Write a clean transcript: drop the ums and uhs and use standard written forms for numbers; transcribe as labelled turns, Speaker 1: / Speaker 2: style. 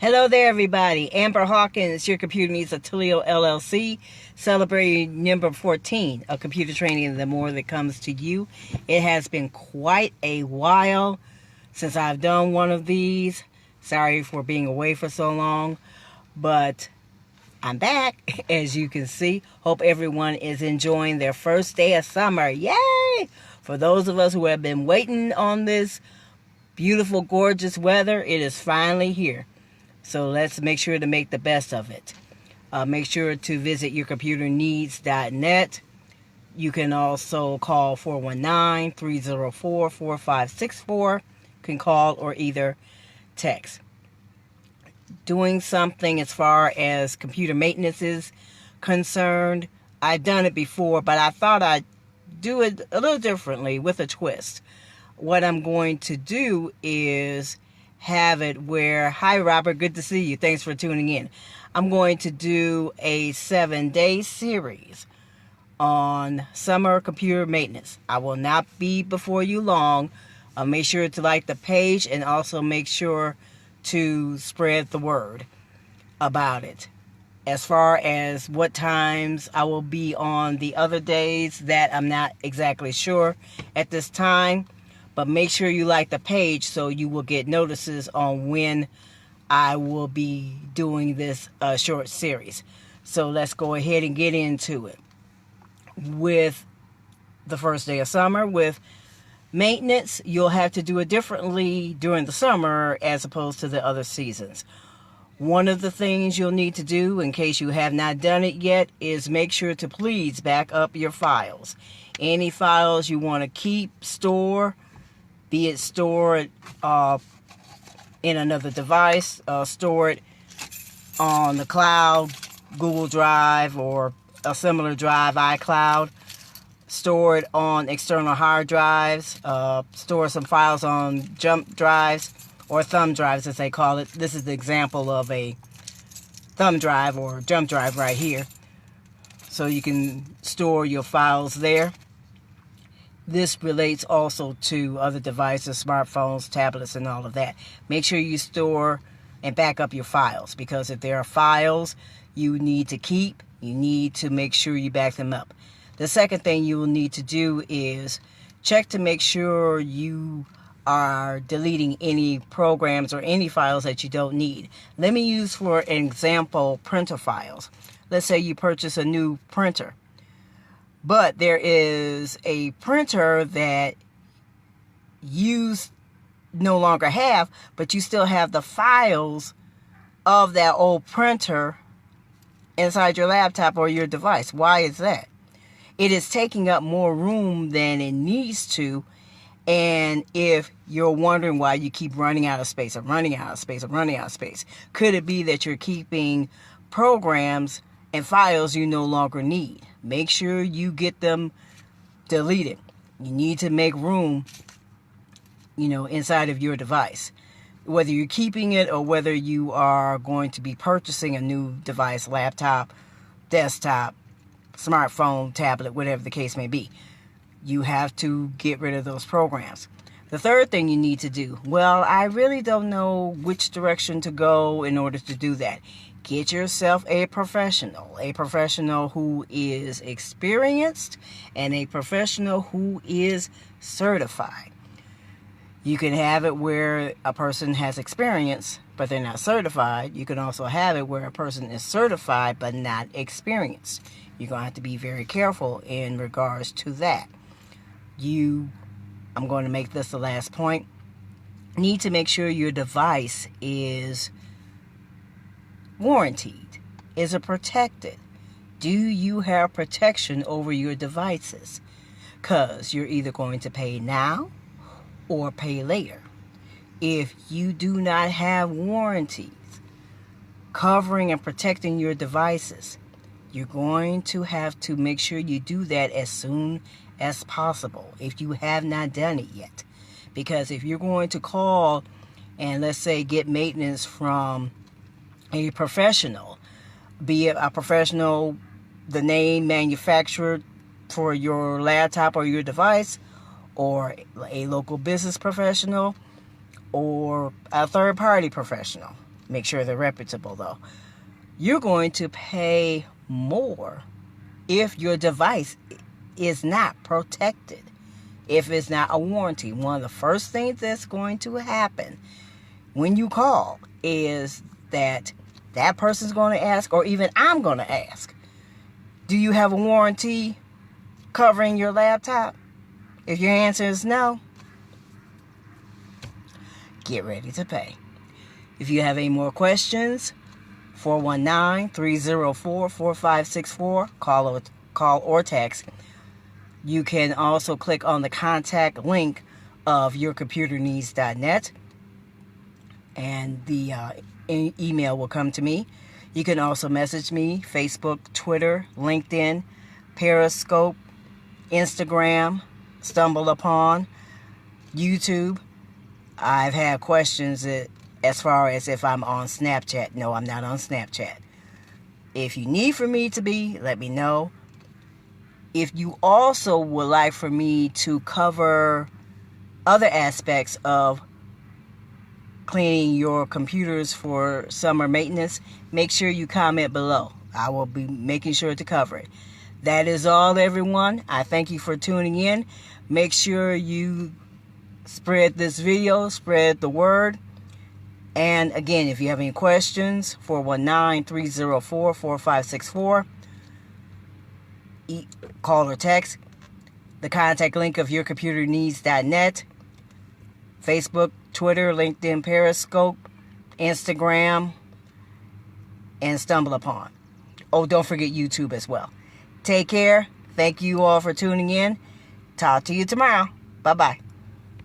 Speaker 1: Hello there, everybody. Amber Hawkins, your computer needs a Toledo LLC, celebrating number 14 of computer training, the more that comes to you. It has been quite a while since I've done one of these. Sorry for being away for so long, but I'm back, as you can see. Hope everyone is enjoying their first day of summer. Yay! For those of us who have been waiting on this beautiful, gorgeous weather, it is finally here. So let's make sure to make the best of it. Make sure to visit yourcomputerneeds.net. You can also call 419-304-4564. You can call or either text. Doing something as far as computer maintenance is concerned, I've done it before, but I thought I'd do it a little differently with a twist. What I'm going to do is have it where, hi Robert, good to see you, thanks for tuning in. I'm going to do a 7-day series on summer computer maintenance. I will not be before you long. Make sure to like the page and also make sure to spread the word about it. As far as what times I will be on the other days, that I'm not exactly sure at this time. But make sure you like the page so you will get notices on when I will be doing this short series. So let's go ahead and get into it. With the first day of summer, with maintenance, you'll have to do it differently during the summer as opposed to the other seasons. One of the things you'll need to do, in case you have not done it yet, is make sure to please back up your files. Any files you want to keep, store, be it stored in another device, store it on the cloud, Google Drive, or a similar drive, iCloud. Store it on external hard drives. Store some files on jump drives, or thumb drives as they call it. This is the example of a thumb drive or jump drive right here. So you can store your files there. This relates also to other devices, smartphones, tablets, and all of that. Make sure you store and back up your files, because if there are files you need to keep, you need to make sure you back them up. The second thing you will need to do is check to make sure you are deleting any programs or any files that you don't need. Let me use for an example printer files. Let's say you purchase a new printer, but there is a printer that you no longer have, but you still have the files of that old printer inside your laptop or your device. Why is that? It is taking up more room than it needs to. And if you're wondering why you keep running out of space, could it be that you're keeping programs and files you no longer need? Make sure you get them deleted. You need to make room, inside of your device. Whether you're keeping it or whether you are going to be purchasing a new device, laptop, desktop, smartphone, tablet, whatever the case may be, you have to get rid of those programs. The third thing you need to do, well, I really don't know which direction to go in order to do that. Get yourself a professional who is experienced and a professional who is certified. You can have it where a person has experience, but they're not certified. You can also have it where a person is certified, but not experienced. You're going to have to be very careful in regards to that. I'm going to make this the last point. Need to make sure your device is warranted. Is it protected? Do you have protection over your devices? Because you're either going to pay now or pay later. If you do not have warranties covering and protecting your devices, you're going to have to make sure you do that as soon as possible if you have not done it yet. Because if you're going to call and, let's say, get maintenance from a professional, be it a professional, the name manufacturer for your laptop or your device, or a local business professional, or a third-party professional, Make sure they're reputable though. You're going to pay more if your device is not protected. If it's not a warranty. One of the first things that's going to happen when you call is that person's going to ask, or even I'm going to ask, do you have a warranty covering your laptop? If your answer is no, get ready to pay. If you have any more questions, 419-304-4564, call or text. You can also click on the contact link of yourcomputerneeds.net, and the email will come to me. You can also message me, Facebook, Twitter, LinkedIn, Periscope, Instagram, StumbleUpon, YouTube. I've had questions as far as if I'm on Snapchat. No, I'm not on Snapchat. If you need for me to be, let me know. If you also would like for me to cover other aspects of cleaning your computers for summer maintenance, make sure you comment below. I will be making sure to cover it. That is all, everyone. I thank you for tuning in. Make sure you spread this video, spread the word. And again, if you have any questions, 419-304-4564. Call or text. The contact link of yourcomputerneeds.net. Facebook, Twitter, LinkedIn, Periscope, Instagram, and StumbleUpon. Oh, don't forget YouTube as well. Take care. Thank you all for tuning in. Talk to you tomorrow. Bye-bye.